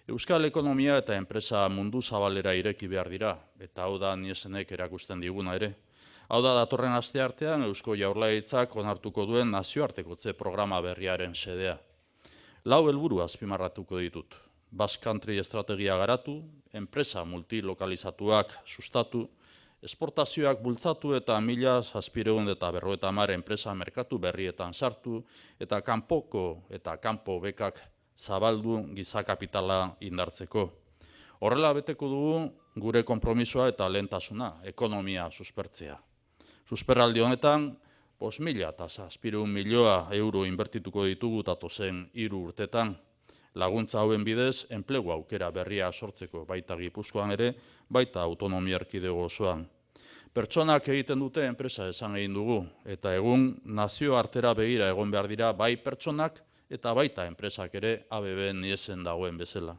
Euskal ekonomia eta enpresa mundu zabalera ireki behar dira, eta hau da Niesenek erakusten diguna ere. Hau da datorren asteartean Eusko Jaurlaritzak onartuko duen nazioartekotze programa berriaren xedea. Lau helburu azpimarratuko ditut. Basque Country estrategia garatu, enpresa multilokalizatuak sustatu, esportazioak bultzatu eta 1750 enpresa merkatu berrietan sartu, eta kanpoko eta kanpo bekak zabaldu giza kapitala indartzeko. Horrela beteko dugu gure konpromisoa eta lehentasuna, ekonomia suspertzea. Susperraldi honetan, 5.700 milioi euro inbertituko ditugu datozen 3 urtetan. Laguntza hauen bidez, enplegu aukera berria sortzeko baita Gipuzkoan ere, baita autonomia erkidego osoan. Pertsonak egiten dute enpresa esan egin dugu, eta egun nazioartera begira egon behar dira bai pertsonak eta baita enpresak ere ABB Niesen dagoen bezala.